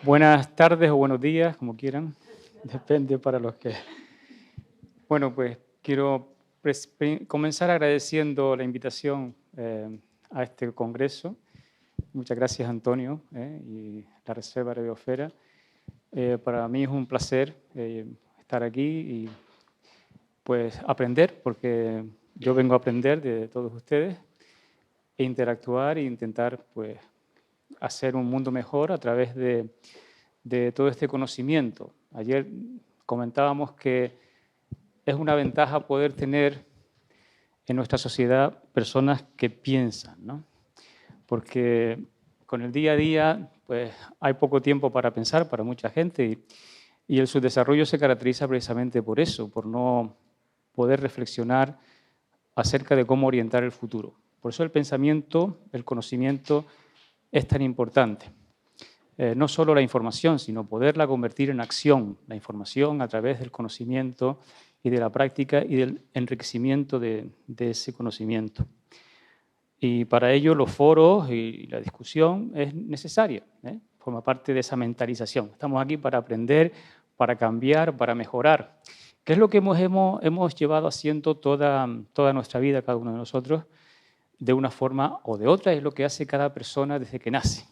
Buenas tardes o buenos días, como quieran, depende para los que... Bueno, pues quiero comenzar agradeciendo la invitación a este congreso. Muchas gracias, Antonio, y la Reserva Radiosfera. Para mí es un placer estar aquí y pues aprender, porque yo vengo a aprender de todos ustedes e interactuar e intentar pues hacer un mundo mejor a través de todo este conocimiento. Ayer comentábamos que es una ventaja poder tener en nuestra sociedad personas que piensan, ¿no? Porque con el día a día pues, hay poco tiempo para pensar para mucha gente y el subdesarrollo se caracteriza precisamente por eso, por no poder reflexionar acerca de cómo orientar el futuro. Por eso el pensamiento, el conocimiento es tan importante. No solo la información, sino poderla convertir en acción, la información a través del conocimiento y de la práctica y del enriquecimiento de ese conocimiento. Y para ello los foros y la discusión es necesaria, forma parte de esa mentalización. Estamos aquí para aprender, para cambiar, para mejorar, que es lo que hemos llevado haciendo toda nuestra vida, cada uno de nosotros, de una forma o de otra, es lo que hace cada persona desde que nace.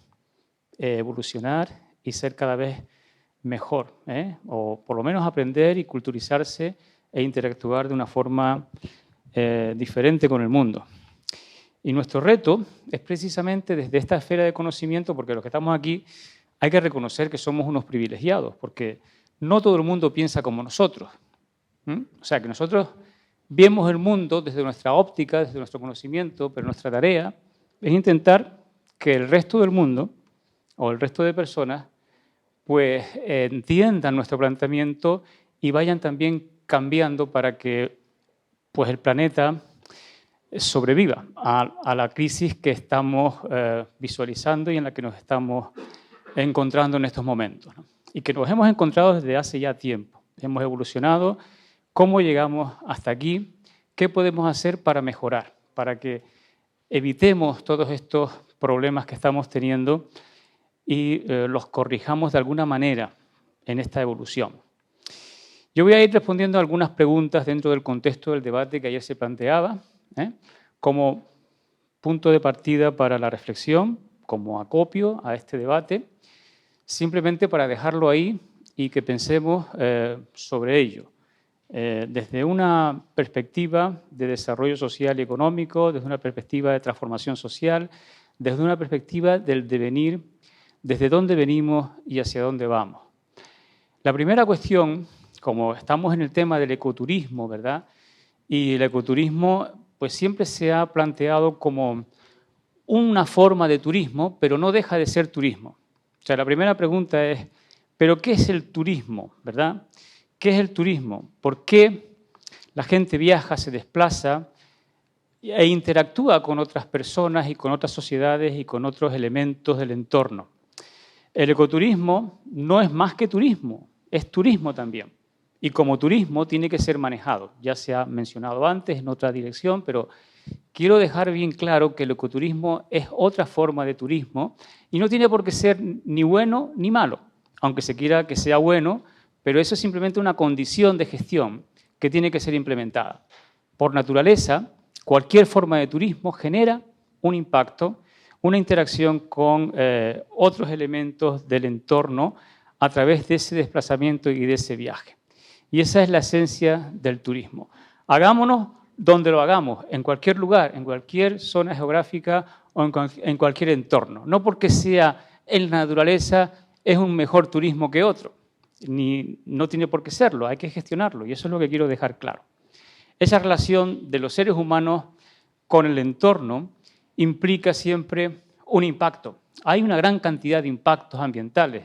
Evolucionar y ser cada vez mejor, o por lo menos aprender y culturizarse e interactuar de una forma diferente con el mundo. Y nuestro reto es precisamente desde esta esfera de conocimiento, porque los que estamos aquí hay que reconocer que somos unos privilegiados, porque no todo el mundo piensa como nosotros. O sea, que nosotros vemos el mundo desde nuestra óptica, desde nuestro conocimiento, pero nuestra tarea es intentar que el resto del mundo o el resto de personas pues entiendan nuestro planteamiento y vayan también cambiando para que pues el planeta sobreviva a la crisis que estamos visualizando y en la que nos estamos encontrando en estos momentos, ¿no? Y que nos hemos encontrado desde hace ya tiempo. Hemos evolucionado. ¿Cómo llegamos hasta aquí? ¿Qué podemos hacer para mejorar? Para que evitemos todos estos problemas que estamos teniendo y los corrijamos de alguna manera en esta evolución. Yo voy a ir respondiendo a algunas preguntas dentro del contexto del debate que ayer se planteaba, como punto de partida para la reflexión, como acopio a este debate, simplemente para dejarlo ahí y que pensemos sobre ello. Desde una perspectiva de desarrollo social y económico, desde una perspectiva de transformación social, desde una perspectiva del devenir, desde dónde venimos y hacia dónde vamos. La primera cuestión, como estamos en el tema del ecoturismo, ¿verdad? Y el ecoturismo pues siempre se ha planteado como una forma de turismo, pero no deja de ser turismo. O sea, la primera pregunta es, ¿pero qué es el turismo, verdad? ¿Qué es el turismo? ¿Por qué la gente viaja, se desplaza e interactúa con otras personas y con otras sociedades y con otros elementos del entorno? El ecoturismo no es más que turismo, es turismo también. Y como turismo tiene que ser manejado. Ya se ha mencionado antes en otra dirección, pero quiero dejar bien claro que el ecoturismo es otra forma de turismo y no tiene por qué ser ni bueno ni malo, aunque se quiera que sea bueno, pero eso es simplemente una condición de gestión que tiene que ser implementada. Por naturaleza, cualquier forma de turismo genera un impacto, una interacción con otros elementos del entorno a través de ese desplazamiento y de ese viaje. Y esa es la esencia del turismo. Hagámonos donde lo hagamos, en cualquier lugar, en cualquier zona geográfica o en cualquier entorno. No porque sea en la naturaleza es un mejor turismo que otro, ni no tiene por qué serlo, hay que gestionarlo y eso es lo que quiero dejar claro. Esa relación de los seres humanos con el entorno implica siempre un impacto. Hay una gran cantidad de impactos ambientales.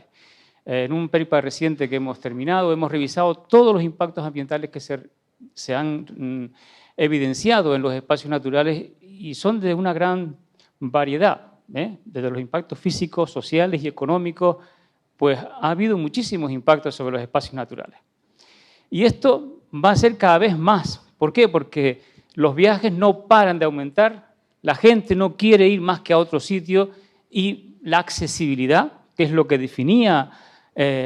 En un paper reciente que hemos terminado, hemos revisado todos los impactos ambientales que se han evidenciado en los espacios naturales y son de una gran variedad, desde los impactos físicos, sociales y económicos, pues ha habido muchísimos impactos sobre los espacios naturales. Y esto va a ser cada vez más. ¿Por qué? Porque los viajes no paran de aumentar, la gente no quiere ir más que a otro sitio y la accesibilidad, que que es lo que definía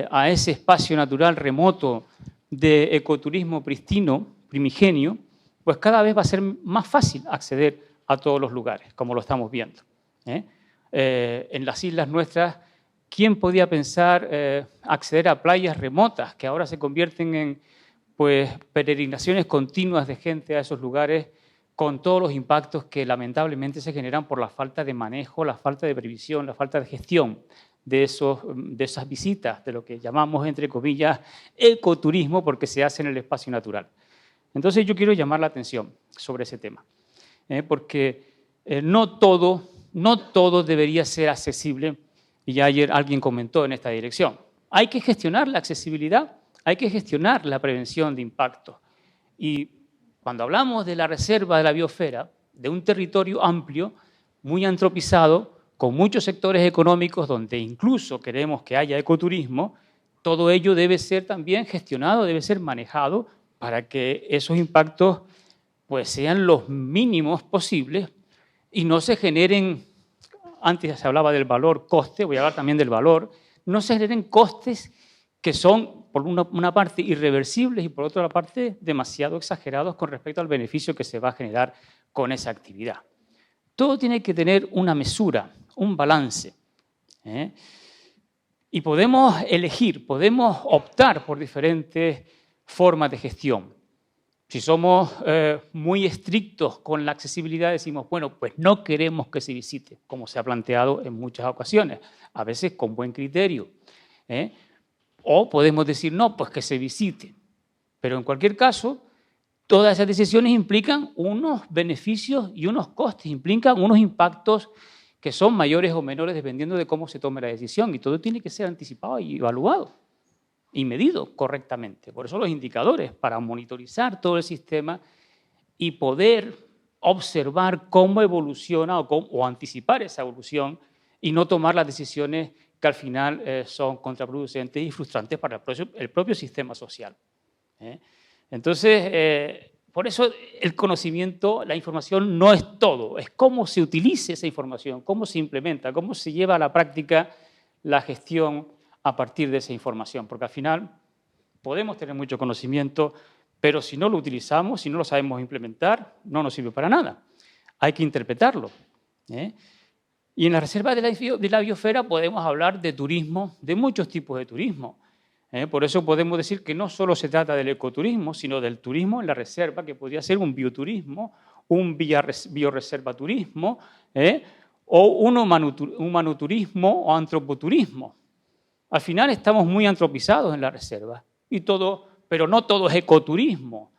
a ese espacio natural remoto de ecoturismo pristino, primigenio, pues cada vez va a ser más fácil acceder a todos los lugares, como lo estamos viendo. En las islas nuestras, ¿quién podía pensar acceder a playas remotas que ahora se convierten en pues, peregrinaciones continuas de gente a esos lugares con todos los impactos que lamentablemente se generan por la falta de manejo, la falta de previsión, la falta de gestión de esas visitas, de lo que llamamos, entre comillas, ecoturismo, porque se hace en el espacio natural? Entonces yo quiero llamar la atención sobre ese tema, porque no todo debería ser accesible, y ya ayer alguien comentó en esta dirección. Hay que gestionar la accesibilidad, hay que gestionar la prevención de impactos. Y cuando hablamos de la reserva de la biosfera, de un territorio amplio, muy antropizado, con muchos sectores económicos donde incluso queremos que haya ecoturismo, todo ello debe ser también gestionado, debe ser manejado para que esos impactos pues, sean los mínimos posibles y no se generen, antes se hablaba del valor coste, voy a hablar también del valor, no se generen costes que son, por una parte, irreversibles y por otra parte, demasiado exagerados con respecto al beneficio que se va a generar con esa actividad. Todo tiene que tener una mesura, un balance. Y podemos elegir, podemos optar por diferentes formas de gestión. Si somos muy estrictos con la accesibilidad, decimos, bueno, pues no queremos que se visite, como se ha planteado en muchas ocasiones, a veces con buen criterio. O podemos decir, no, pues que se visite. Pero en cualquier caso, todas esas decisiones implican unos beneficios y unos costes, implican unos impactos que son mayores o menores dependiendo de cómo se tome la decisión. Y todo tiene que ser anticipado y evaluado y medido correctamente. Por eso los indicadores, para monitorizar todo el sistema y poder observar cómo evoluciona o anticipar esa evolución y no tomar las decisiones que al final son contraproducentes y frustrantes para el propio sistema social. Entonces, por eso el conocimiento, la información no es todo, es cómo se utilice esa información, cómo se implementa, cómo se lleva a la práctica la gestión a partir de esa información, porque al final podemos tener mucho conocimiento, pero si no lo utilizamos, si no lo sabemos implementar, no nos sirve para nada. Hay que interpretarlo. Y en la reserva de la biosfera podemos hablar de turismo, de muchos tipos de turismo. Por eso podemos decir que no solo se trata del ecoturismo, sino del turismo en la reserva, que podría ser un bioturismo, un bioreservaturismo, o un humanoturismo o antropoturismo. Al final estamos muy antropizados en la reserva, pero no todo es ecoturismo,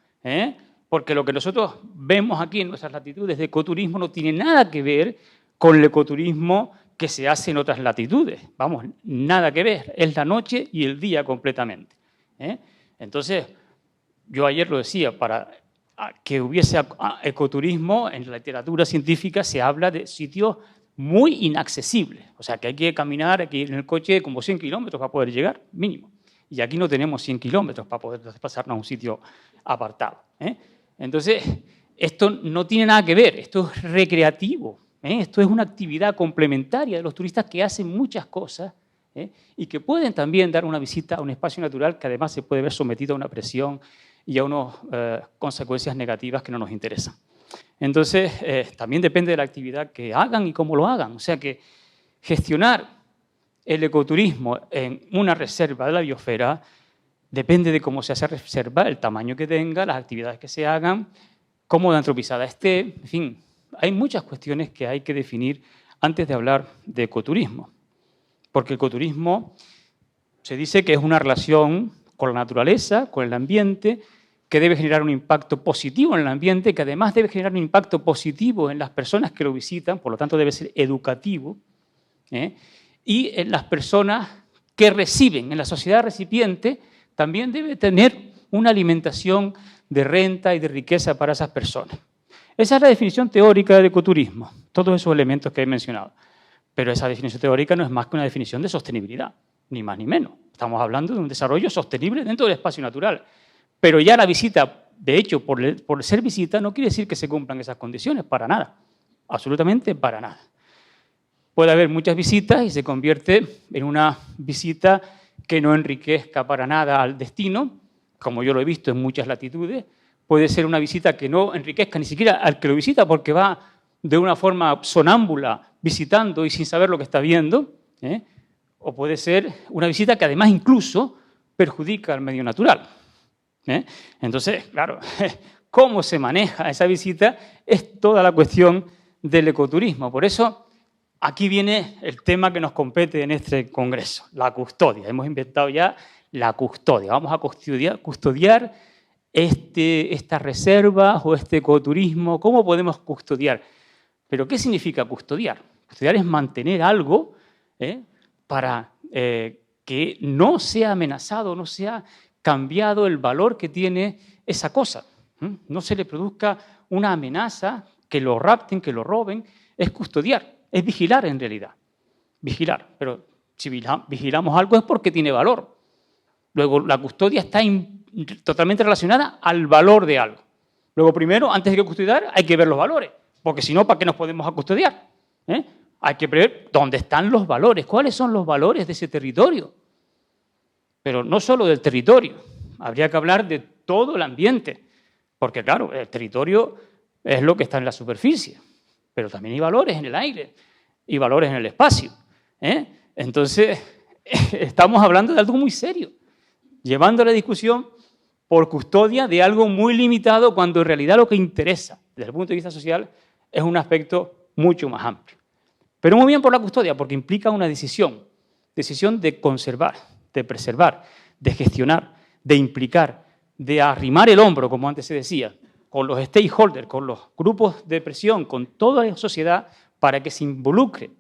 porque lo que nosotros vemos aquí en nuestras latitudes de ecoturismo no tiene nada que ver con el ecoturismo que se hace en otras latitudes. Vamos, nada que ver, es la noche y el día completamente. Entonces, yo ayer lo decía, para que hubiese ecoturismo, en la literatura científica se habla de sitios muy inaccesibles, o sea, que hay que caminar, hay que ir en el coche como 100 kilómetros para poder llegar, mínimo. Y aquí no tenemos 100 kilómetros para poder desplazarnos a un sitio apartado. Entonces, esto no tiene nada que ver, esto es recreativo. Esto es una actividad complementaria de los turistas que hacen muchas cosas y que pueden también dar una visita a un espacio natural que además se puede ver sometido a una presión y a unas consecuencias negativas que no nos interesan. Entonces, también depende de la actividad que hagan y cómo lo hagan. O sea que gestionar el ecoturismo en una reserva de la biosfera depende de cómo se hace reserva, el tamaño que tenga, las actividades que se hagan, cómo de antropizada esté, en fin. Hay muchas cuestiones que hay que definir antes de hablar de ecoturismo, porque el ecoturismo se dice que es una relación con la naturaleza, con el ambiente, que debe generar un impacto positivo en el ambiente, que además debe generar un impacto positivo en las personas que lo visitan, por lo tanto debe ser educativo, y en las personas que reciben, en la sociedad recipiente, también debe tener una alimentación de renta y de riqueza para esas personas. Esa es la definición teórica del ecoturismo, todos esos elementos que he mencionado. Pero esa definición teórica no es más que una definición de sostenibilidad, ni más ni menos. Estamos hablando de un desarrollo sostenible dentro del espacio natural. Pero ya la visita, de hecho, por ser visita, no quiere decir que se cumplan esas condiciones, para nada. Absolutamente para nada. puede haber muchas visitas y se convierte en una visita que no enriquezca para nada al destino, como yo lo he visto en muchas latitudes. Puede ser una visita que no enriquezca ni siquiera al que lo visita porque va de una forma sonámbula visitando y sin saber lo que está viendo, ¿eh? O puede ser una visita que además incluso perjudica al medio natural, ¿eh? Entonces, claro, cómo se maneja esa visita es toda la cuestión del ecoturismo. Por eso, aquí viene el tema que nos compete en este congreso, la custodia. Hemos inventado ya la custodia. Vamos a custodiar estas reservas o este ecoturismo. ¿Cómo podemos custodiar? ¿Pero qué significa custodiar? Custodiar es mantener algo para que no sea amenazado, no sea cambiado el valor que tiene esa cosa. No se le produzca una amenaza, que lo rapten, que lo roben. Es custodiar, es vigilar en realidad. Vigilar, pero si vigilamos algo es porque tiene valor. Luego, la custodia está totalmente relacionada al valor de algo. Luego, primero, antes de custodiar, hay que ver los valores, porque si no, ¿para qué nos podemos custodiar? Hay que ver dónde están los valores, cuáles son los valores de ese territorio. Pero no solo del territorio, habría que hablar de todo el ambiente, porque claro, el territorio es lo que está en la superficie, pero también hay valores en el aire y valores en el espacio. Entonces, estamos hablando de algo muy serio, llevando la discusión por custodia de algo muy limitado cuando en realidad lo que interesa desde el punto de vista social es un aspecto mucho más amplio. Pero muy bien por la custodia, porque implica una decisión de conservar, de preservar, de gestionar, de implicar, de arrimar el hombro, como antes se decía, con los stakeholders, con los grupos de presión, con toda la sociedad para que se involucre.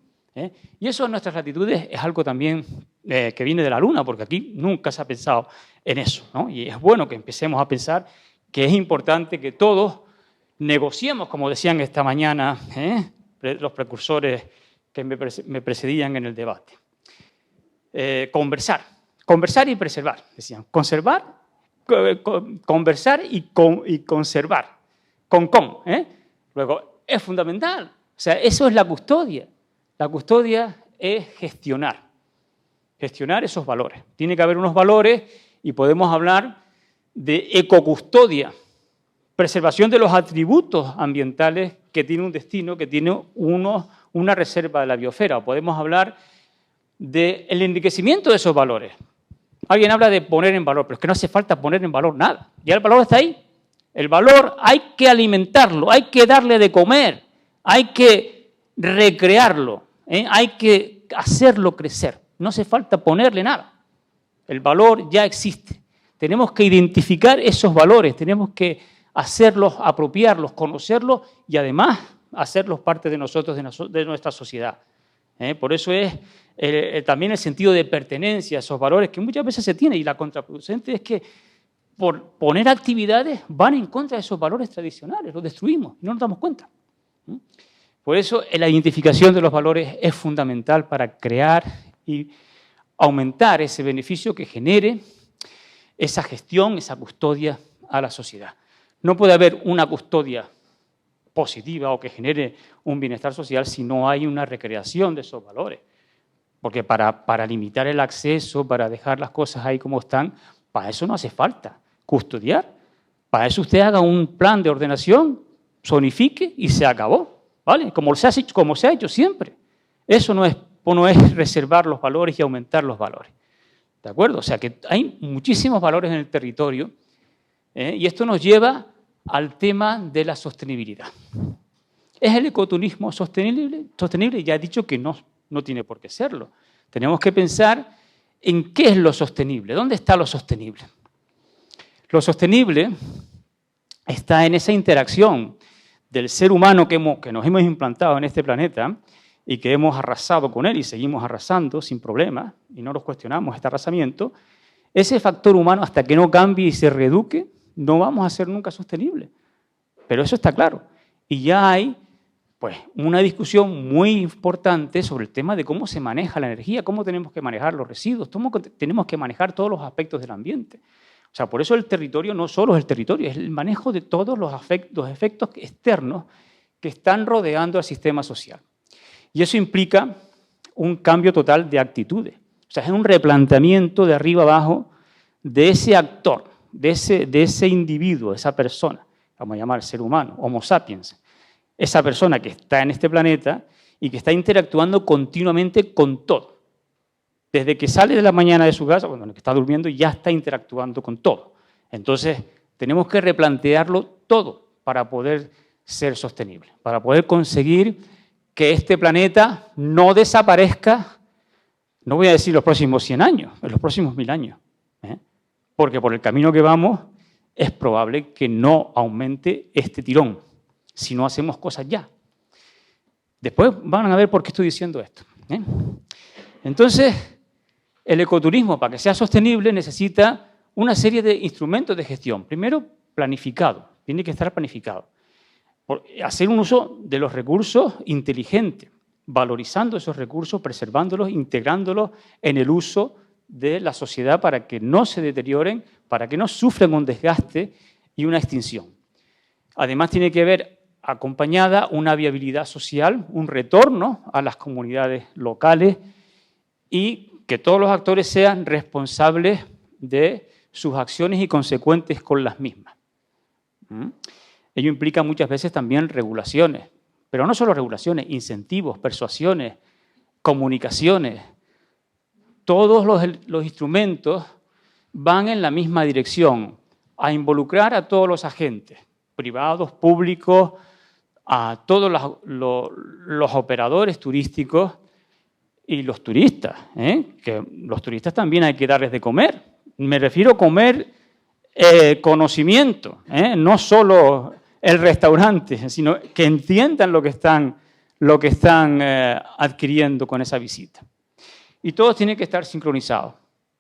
Y eso en nuestras latitudes es algo también que viene de la Luna, porque aquí nunca se ha pensado en eso, ¿no? Y es bueno que empecemos a pensar que es importante que todos negociemos, como decían esta mañana los precursores que me precedían en el debate. Conversar y preservar, decían. Conversar y conservar. Luego, es fundamental. O sea, eso es la custodia. La custodia es gestionar esos valores. Tiene que haber unos valores y podemos hablar de ecocustodia, preservación de los atributos ambientales que tiene un destino, que tiene una reserva de la biosfera. O podemos hablar del enriquecimiento de esos valores. Alguien habla de poner en valor, pero es que no hace falta poner en valor nada. Ya el valor está ahí. El valor hay que alimentarlo, hay que darle de comer, hay que recrearlo, hay que hacerlo crecer. No hace falta ponerle nada. El valor ya existe. Tenemos que identificar esos valores, tenemos que hacerlos, apropiarlos, conocerlos y además hacerlos parte de nosotros, de nuestra sociedad. Por eso es también el sentido de pertenencia a esos valores que muchas veces se tiene, y la contraproducente es que por poner actividades van en contra de esos valores tradicionales, los destruimos y no nos damos cuenta. Por eso la identificación de los valores es fundamental para crear y aumentar ese beneficio que genere esa gestión, esa custodia a la sociedad. No puede haber una custodia positiva o que genere un bienestar social si no hay una recreación de esos valores. Porque para limitar el acceso, para dejar las cosas ahí como están, para eso no hace falta custodiar. Para eso usted haga un plan de ordenación, zonifique y se acabó, ¿vale? Como se ha hecho siempre. Eso no es reservar los valores y aumentar los valores. ¿De acuerdo? O sea que hay muchísimos valores en el territorio y esto nos lleva al tema de la sostenibilidad. ¿Es el ecoturismo sostenible? Ya he dicho que no tiene por qué serlo. Tenemos que pensar en qué es lo sostenible. ¿Dónde está lo sostenible? Lo sostenible está en esa interacción del ser humano que nos hemos implantado en este planeta y que hemos arrasado con él y seguimos arrasando sin problema y no nos cuestionamos este arrasamiento. Ese factor humano, hasta que no cambie y se reeduque, no vamos a ser nunca sostenibles. Pero eso está claro. Y ya hay una discusión muy importante sobre el tema de cómo se maneja la energía, cómo tenemos que manejar los residuos, cómo tenemos que manejar todos los aspectos del ambiente. O sea, por eso el territorio no solo es el territorio, es el manejo de todos los efectos externos que están rodeando al sistema social. Y eso implica un cambio total de actitudes. O sea, es un replanteamiento de arriba abajo de ese actor, de ese individuo, esa persona, vamos a llamar ser humano, Homo sapiens, esa persona que está en este planeta y que está interactuando continuamente con todo. Desde que sale de la mañana de su casa, bueno, que está durmiendo, ya está interactuando con todo. Entonces, tenemos que replantearlo todo para poder ser sostenible, para poder conseguir que este planeta no desaparezca, no voy a decir los próximos 100 años, en los próximos 1000 años. Porque por el camino que vamos es probable que no aumente este tirón si no hacemos cosas ya. Después van a ver por qué estoy diciendo esto. Entonces, el ecoturismo, para que sea sostenible, necesita una serie de instrumentos de gestión. Primero, planificado, tiene que estar planificado. Hacer un uso de los recursos inteligente, valorizando esos recursos, preservándolos, integrándolos en el uso de la sociedad para que no se deterioren, para que no sufran un desgaste y una extinción. Además, tiene que haber acompañada una viabilidad social, un retorno a las comunidades locales y que todos los actores sean responsables de sus acciones y consecuentes con las mismas. Ello implica muchas veces también regulaciones, pero no solo regulaciones, incentivos, persuasiones, comunicaciones. Todos los instrumentos van en la misma dirección, a involucrar a todos los agentes, privados, públicos, a todos los operadores turísticos y los turistas, que los turistas también hay que darles de comer. Me refiero a comer conocimiento, no solo el restaurante, sino que entiendan lo que están adquiriendo con esa visita. Y todos tienen que estar sincronizados.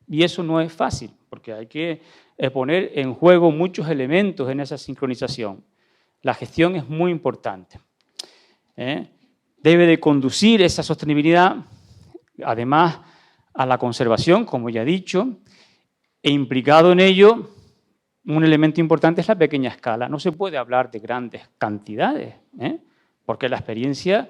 Y eso no es fácil, porque hay que poner en juego muchos elementos en esa sincronización. La gestión es muy importante. Debe de conducir esa sostenibilidad, además, a la conservación, como ya he dicho, e implicado en ello, un elemento importante es la pequeña escala. No se puede hablar de grandes cantidades, porque la experiencia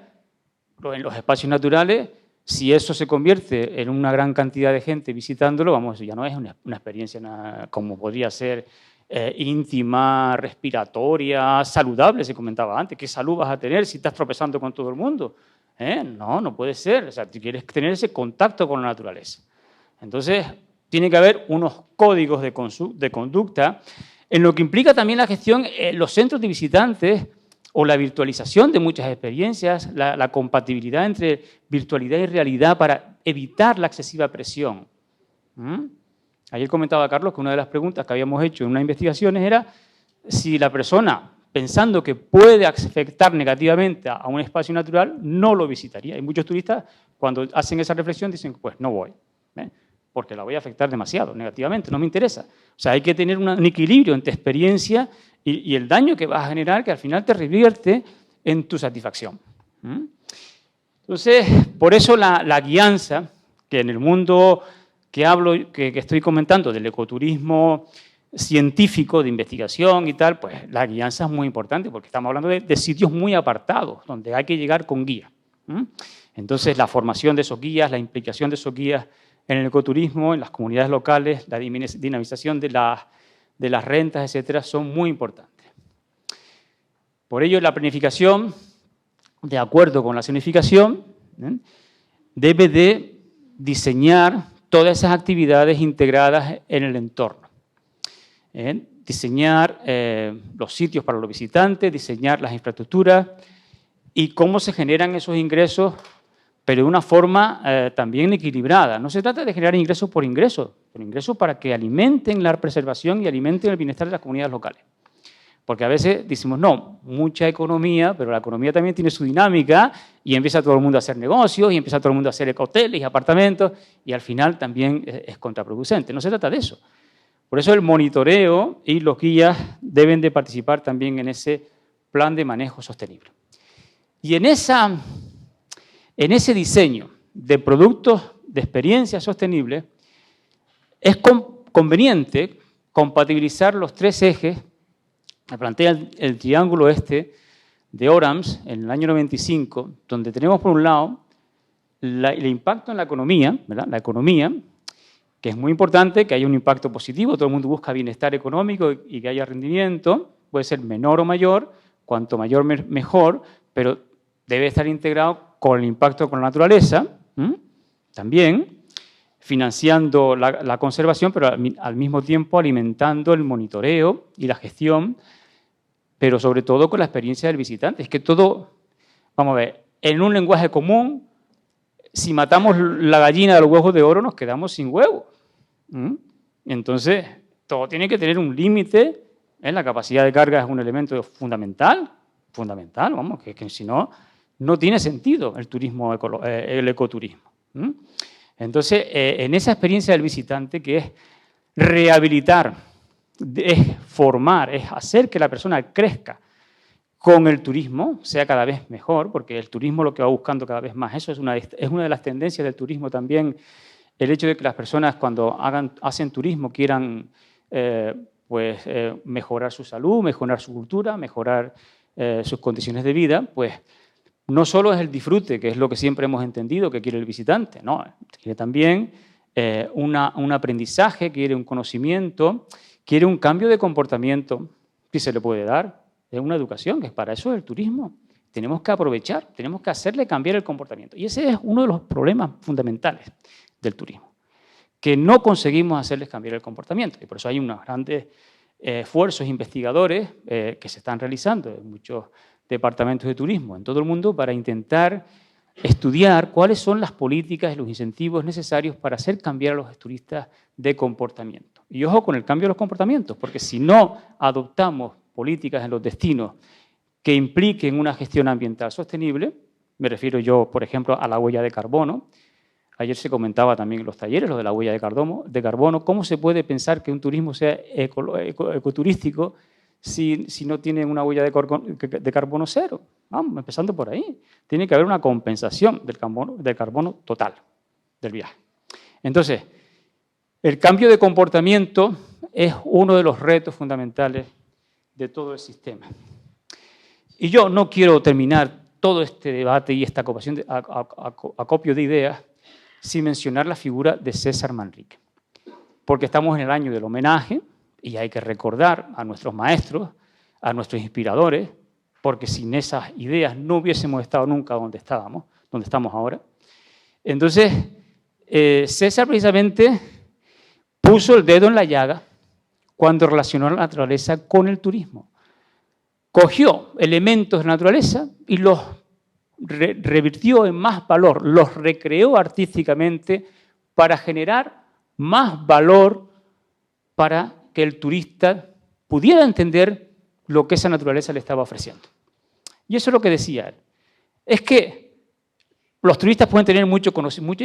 en los espacios naturales, si eso se convierte en una gran cantidad de gente visitándolo, vamos, ya no es una experiencia como podría ser íntima, respiratoria, saludable, se comentaba antes. ¿Qué salud vas a tener si estás tropezando con todo el mundo? No puede ser. O sea, tú quieres tener ese contacto con la naturaleza. Entonces, tiene que haber unos códigos de conducta, en lo que implica también la gestión, los centros de visitantes o la virtualización de muchas experiencias, la compatibilidad entre virtualidad y realidad para evitar la excesiva presión. Ayer comentaba Carlos que una de las preguntas que habíamos hecho en unas investigaciones era si la persona, pensando que puede afectar negativamente a un espacio natural, no lo visitaría. Hay muchos turistas, cuando hacen esa reflexión, dicen, pues no voy, porque la voy a afectar demasiado negativamente, no me interesa. O sea, hay que tener un equilibrio entre experiencia y el daño que vas a generar, que al final te revierte en tu satisfacción. Entonces, por eso la guianza, que en el mundo que estoy comentando del ecoturismo científico, de investigación y tal, pues la guianza es muy importante, porque estamos hablando de sitios muy apartados, donde hay que llegar con guía. Entonces, la formación de esos guías, la implicación de esos guías en el ecoturismo, en las comunidades locales, la dinamización de las rentas, etcétera, son muy importantes. Por ello, la planificación, de acuerdo con la zonificación, debe de diseñar todas esas actividades integradas en el entorno. Diseñar los sitios para los visitantes, diseñar las infraestructuras y cómo se generan esos ingresos, pero de una forma también equilibrada. No se trata de generar ingresos por ingresos para que alimenten la preservación y alimenten el bienestar de las comunidades locales. Porque a veces decimos, no, mucha economía, pero la economía también tiene su dinámica y empieza todo el mundo a hacer negocios y empieza todo el mundo a hacer hoteles y apartamentos y al final también es contraproducente. No se trata de eso. Por eso el monitoreo y los guías deben de participar también en ese plan de manejo sostenible. Y en ese diseño de productos de experiencia sostenible es conveniente compatibilizar los tres ejes. Me plantea el triángulo de Orams en el año 95, donde tenemos por un lado el impacto en la economía, ¿verdad? La economía, que es muy importante, que haya un impacto positivo, todo el mundo busca bienestar económico y que haya rendimiento, puede ser menor o mayor, cuanto mayor mejor, pero debe estar integrado con el impacto con la naturaleza, también financiando la conservación, pero al mismo tiempo alimentando el monitoreo y la gestión, pero sobre todo con la experiencia del visitante. Es que todo, vamos a ver, en un lenguaje común, si matamos la gallina de los huevos de oro, nos quedamos sin huevos. Entonces, todo tiene que tener un límite. La capacidad de carga es un elemento fundamental, vamos, que si no, no tiene sentido el turismo, el ecoturismo. Entonces, en esa experiencia del visitante, que es rehabilitar, es formar, es hacer que la persona crezca con el turismo, sea cada vez mejor, porque el turismo lo que va buscando cada vez más, eso es una de las tendencias del turismo también, el hecho de que las personas cuando hacen turismo quieran mejorar su salud, mejorar su cultura, mejorar sus condiciones de vida, pues no solo es el disfrute, que es lo que siempre hemos entendido que quiere el visitante, no, quiere también un aprendizaje, quiere un conocimiento, quiere un cambio de comportamiento, si se le puede dar. Es una educación, que es para eso el turismo. Tenemos que aprovechar, tenemos que hacerle cambiar el comportamiento. Y ese es uno de los problemas fundamentales del turismo, que no conseguimos hacerles cambiar el comportamiento. Y por eso hay unos grandes esfuerzos investigadores que se están realizando en muchos departamentos de turismo en todo el mundo para intentar estudiar cuáles son las políticas y los incentivos necesarios para hacer cambiar a los turistas de comportamiento. Y ojo con el cambio de los comportamientos, porque si no adoptamos políticas en los destinos que impliquen una gestión ambiental sostenible, me refiero yo, por ejemplo, a la huella de carbono. Ayer se comentaba también en los talleres lo de la huella de carbono, cómo se puede pensar que un turismo sea ecoturístico si no tiene una huella de carbono cero. Vamos, empezando por ahí. Tiene que haber una compensación del carbono total del viaje. Entonces, el cambio de comportamiento es uno de los retos fundamentales de todo el sistema. Y yo no quiero terminar todo este debate y esta acopio de ideas sin mencionar la figura de César Manrique, porque estamos en el año del homenaje y hay que recordar a nuestros maestros, a nuestros inspiradores, porque sin esas ideas no hubiésemos estado nunca donde estamos ahora. Entonces, César precisamente puso el dedo en la llaga cuando relacionó la naturaleza con el turismo. Cogió elementos de la naturaleza y los revirtió en más valor, los recreó artísticamente para generar más valor para que el turista pudiera entender lo que esa naturaleza le estaba ofreciendo. Y eso es lo que decía él. Es que los turistas pueden tener mucha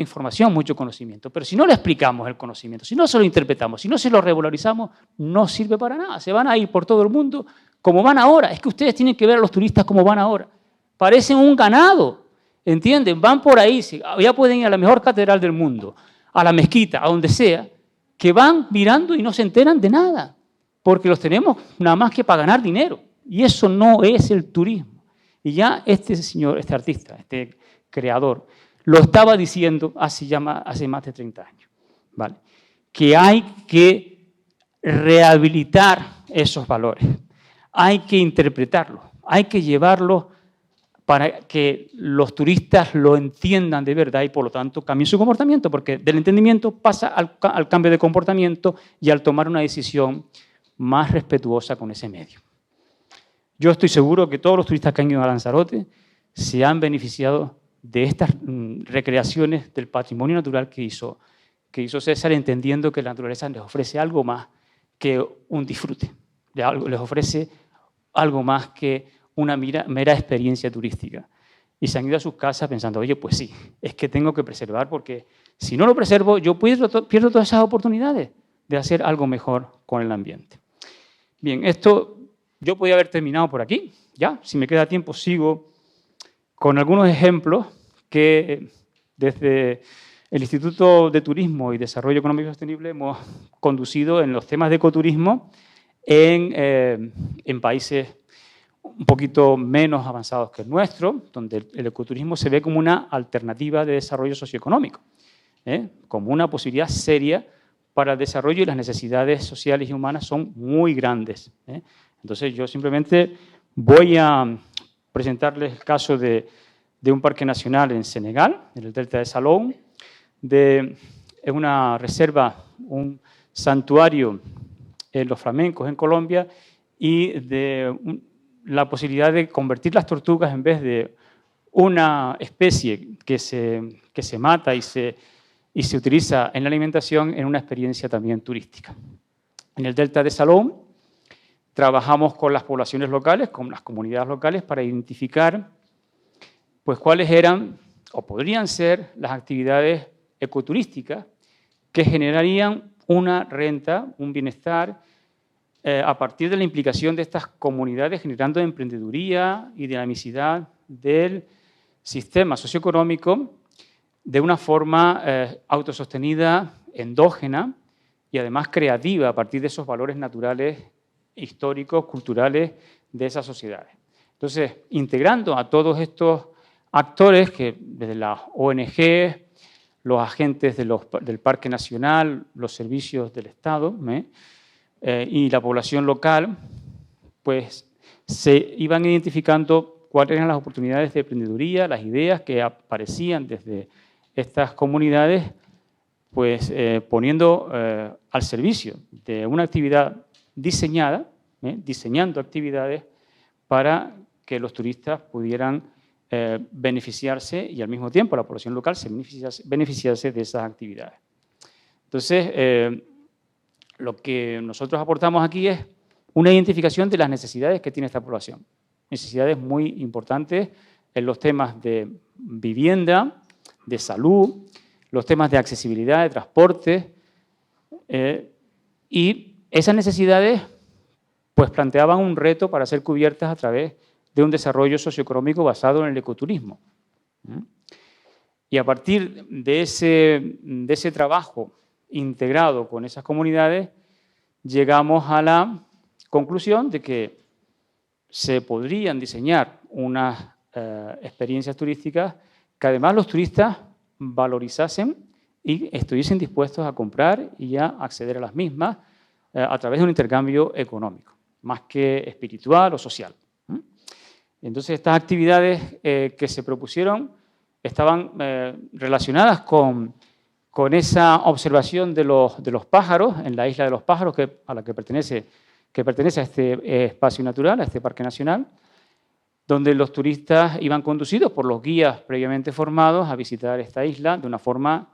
información, mucho conocimiento, pero si no le explicamos el conocimiento, si no se lo interpretamos, si no se lo revalorizamos, no sirve para nada. Se van a ir por todo el mundo como van ahora. Es que ustedes tienen que ver a los turistas como van ahora. Parecen un ganado, ¿entienden? Van por ahí, ya pueden ir a la mejor catedral del mundo, a la mezquita, a donde sea, que van mirando y no se enteran de nada, porque los tenemos nada más que para ganar dinero. Y eso no es el turismo. Y ya este señor, este artista, este creador, lo estaba diciendo hace más de 30 años, ¿vale? Que hay que rehabilitar esos valores, hay que interpretarlos, hay que llevarlos para que los turistas lo entiendan de verdad y, por lo tanto, cambien su comportamiento, porque del entendimiento pasa al cambio de comportamiento y al tomar una decisión más respetuosa con ese medio. Yo estoy seguro que todos los turistas que han ido a Lanzarote se han beneficiado de estas recreaciones del patrimonio natural que hizo César, entendiendo que la naturaleza les ofrece algo más que un disfrute, les ofrece algo más que una mera experiencia turística. Y se han ido a sus casas pensando, oye, pues sí, es que tengo que preservar, porque si no lo preservo, yo pierdo todas esas oportunidades de hacer algo mejor con el ambiente. Bien, esto yo podía haber terminado por aquí, ya, si me queda tiempo sigo con algunos ejemplos que desde el Instituto de Turismo y Desarrollo Económico Sostenible hemos conducido en los temas de ecoturismo en países un poquito menos avanzados que el nuestro, donde el ecoturismo se ve como una alternativa de desarrollo socioeconómico, como una posibilidad seria para el desarrollo, y las necesidades sociales y humanas son muy grandes. Entonces, yo simplemente voy a presentarles el caso de un parque nacional en Senegal, en el delta de Salou, es una reserva, un santuario en los flamencos en Colombia, y de la posibilidad de convertir las tortugas, en vez de una especie que se mata y se utiliza en la alimentación, en una experiencia también turística. En el delta de Salou trabajamos con las poblaciones locales, con las comunidades locales, para identificar pues cuáles eran o podrían ser las actividades ecoturísticas que generarían una renta, un bienestar, a partir de la implicación de estas comunidades, generando emprendeduría y dinamicidad del sistema socioeconómico de una forma autosostenida, endógena y además creativa, a partir de esos valores naturales, históricos, culturales de esas sociedades. Entonces, integrando a todos estos actores, que desde las ONG, los agentes del Parque Nacional, los servicios del Estado y la población local, pues se iban identificando cuáles eran las oportunidades de emprendeduría, las ideas que aparecían desde estas comunidades, pues poniendo al servicio de una actividad diseñada, diseñando actividades para que los turistas pudieran beneficiarse, y al mismo tiempo la población local se beneficiase de esas actividades. Entonces, lo que nosotros aportamos aquí es una identificación de las necesidades que tiene esta población. Necesidades muy importantes en los temas de vivienda, de salud, los temas de accesibilidad, de transporte, y esas necesidades pues planteaban un reto para ser cubiertas a través de un desarrollo socioeconómico basado en el ecoturismo. Y a partir de ese trabajo integrado con esas comunidades, llegamos a la conclusión de que se podrían diseñar unas experiencias turísticas que además los turistas valorizasen y estuviesen dispuestos a comprar y a acceder a las mismas a través de un intercambio económico, más que espiritual o social. Entonces, estas actividades que se propusieron estaban relacionadas con esa observación de los pájaros en la isla de los pájaros, a la que pertenece a este espacio natural, a este parque nacional, donde los turistas iban conducidos por los guías previamente formados a visitar esta isla de una forma,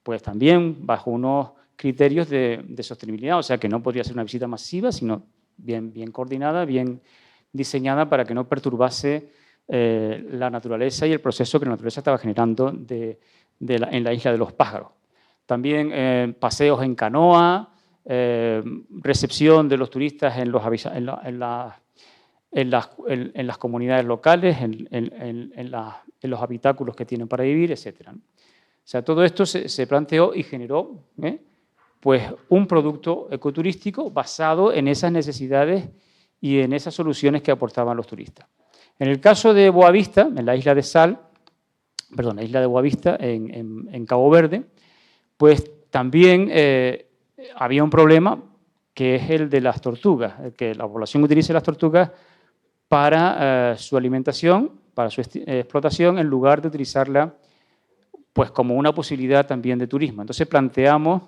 pues también bajo unos criterios de sostenibilidad, o sea que no podría ser una visita masiva, sino bien coordinada, bien diseñada para que no perturbase la naturaleza y el proceso que la naturaleza estaba generando en la isla de los pájaros. También paseos en canoa, recepción de los turistas en las comunidades locales, en los habitáculos que tienen para vivir, etc. O sea, todo esto se planteó y generó pues un producto ecoturístico basado en esas necesidades y en esas soluciones que aportaban los turistas. En el caso de Boavista, en la isla de Boavista, en Cabo Verde, pues también había un problema que es el de las tortugas, que la población utilice las tortugas para su alimentación, para su explotación, en lugar de utilizarla pues como una posibilidad también de turismo. Entonces planteamos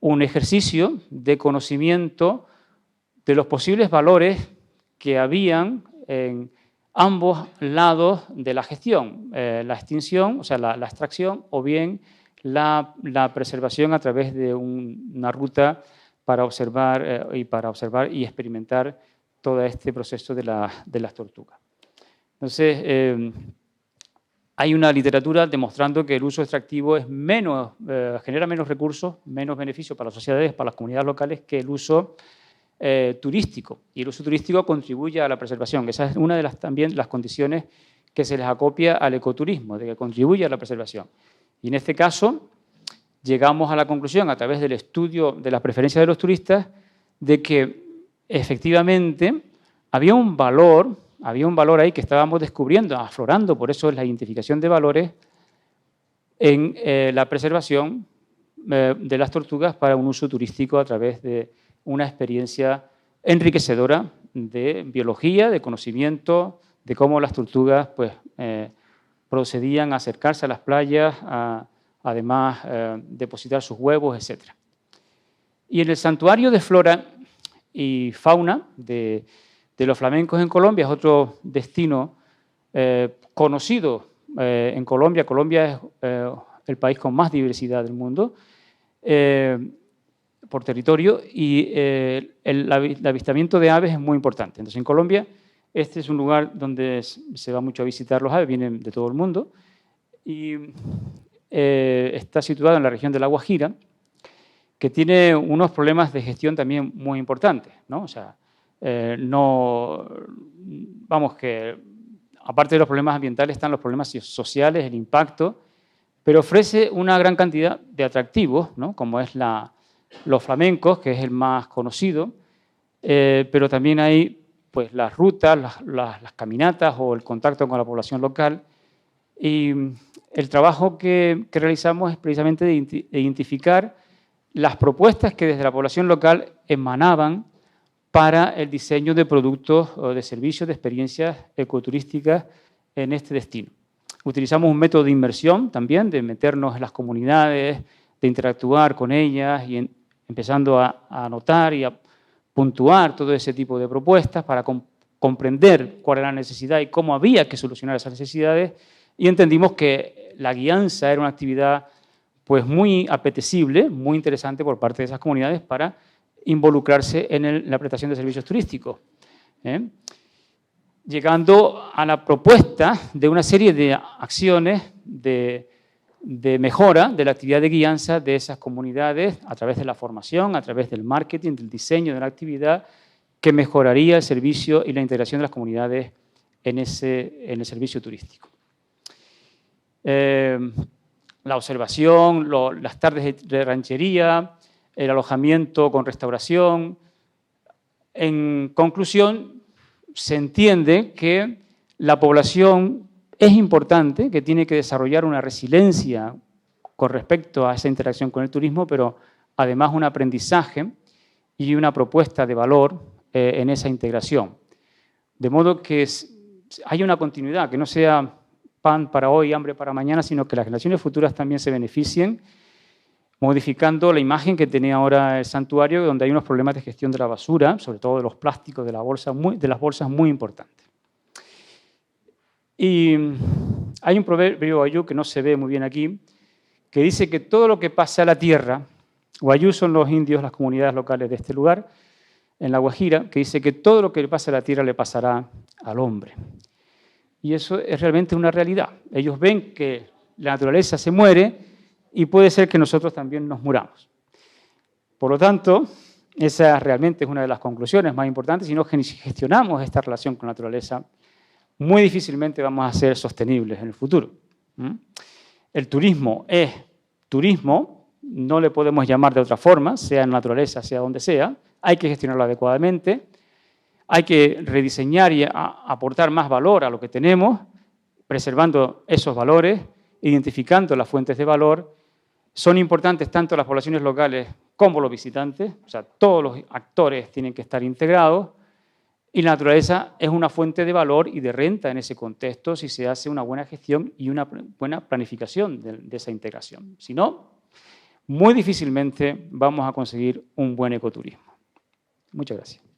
un ejercicio de conocimiento de los posibles valores que habían en ambos lados de la gestión, la extinción, o sea, la extracción, o bien la preservación a través de una ruta para observar y experimentar todo este proceso de las tortugas. Entonces, hay una literatura demostrando que el uso extractivo es genera menos recursos, menos beneficios para las sociedades, para las comunidades locales, que el uso turístico. Y el uso turístico contribuye a la preservación. Esa es una de las condiciones que se les acopia al ecoturismo, de que contribuye a la preservación. Y en este caso, llegamos a la conclusión, a través del estudio de las preferencias de los turistas, de que efectivamente había un valor ahí que estábamos descubriendo, aflorando, por eso es la identificación de valores en la preservación de las tortugas para un uso turístico a través de una experiencia enriquecedora de biología, de conocimiento, de cómo las tortugas pues, procedían a acercarse a las playas, además depositar sus huevos, etc. Y en el Santuario de Flora y Fauna de los flamencos en Colombia, es otro destino conocido en Colombia. Colombia es el país con más diversidad del mundo por territorio y el avistamiento de aves es muy importante. Entonces, en Colombia, este es un lugar donde se va mucho a visitar los aves, vienen de todo el mundo y está situado en la región de La Guajira, que tiene unos problemas de gestión también muy importantes, ¿no? O sea, vamos que aparte de los problemas ambientales están los problemas sociales, el impacto, pero ofrece una gran cantidad de atractivos, ¿no? Como es los flamencos, que es el más conocido, pero también hay pues, las rutas, las caminatas o el contacto con la población local. Y el trabajo que realizamos es precisamente de identificar las propuestas que desde la población local emanaban para el diseño de productos o de servicios, de experiencias ecoturísticas en este destino. Utilizamos un método de inmersión también, de meternos en las comunidades, de interactuar con ellas y empezando a anotar y a puntuar todo ese tipo de propuestas para comprender cuál era la necesidad y cómo había que solucionar esas necesidades. Y entendimos que la guianza era una actividad pues, muy apetecible, muy interesante por parte de esas comunidades para involucrarse en la prestación de servicios turísticos. Llegando a la propuesta de una serie de acciones de mejora de la actividad de guianza de esas comunidades a través de la formación, a través del marketing, del diseño de la actividad, que mejoraría el servicio y la integración de las comunidades en el servicio turístico. La observación, las tardes de ranchería, el alojamiento con restauración. En conclusión, se entiende que la población es importante, que tiene que desarrollar una resiliencia con respecto a esa interacción con el turismo, pero además un aprendizaje y una propuesta de valor en esa integración. De modo que haya una continuidad, que no sea pan para hoy, hambre para mañana, sino que las generaciones futuras también se beneficien, modificando la imagen que tenía ahora el santuario, donde hay unos problemas de gestión de la basura, sobre todo de los plásticos, de las bolsas muy importantes. Y hay un proverbio wayú que no se ve muy bien aquí, que dice que todo lo que pasa a la tierra, wayú son los indios, las comunidades locales de este lugar, en La Guajira, que dice que todo lo que le pasa a la tierra le pasará al hombre. Y eso es realmente una realidad. Ellos ven que la naturaleza se muere y puede ser que nosotros también nos muramos. Por lo tanto, esa realmente es una de las conclusiones más importantes. Si no gestionamos esta relación con la naturaleza, muy difícilmente vamos a ser sostenibles en el futuro. El turismo es turismo, no le podemos llamar de otra forma, sea en naturaleza, sea donde sea. Hay que gestionarlo adecuadamente, hay que rediseñar y aportar más valor a lo que tenemos, preservando esos valores, identificando las fuentes de valor. Son importantes tanto las poblaciones locales como los visitantes, o sea, todos los actores tienen que estar integrados y la naturaleza es una fuente de valor y de renta en ese contexto si se hace una buena gestión y una buena planificación de esa integración. Si no, muy difícilmente vamos a conseguir un buen ecoturismo. Muchas gracias.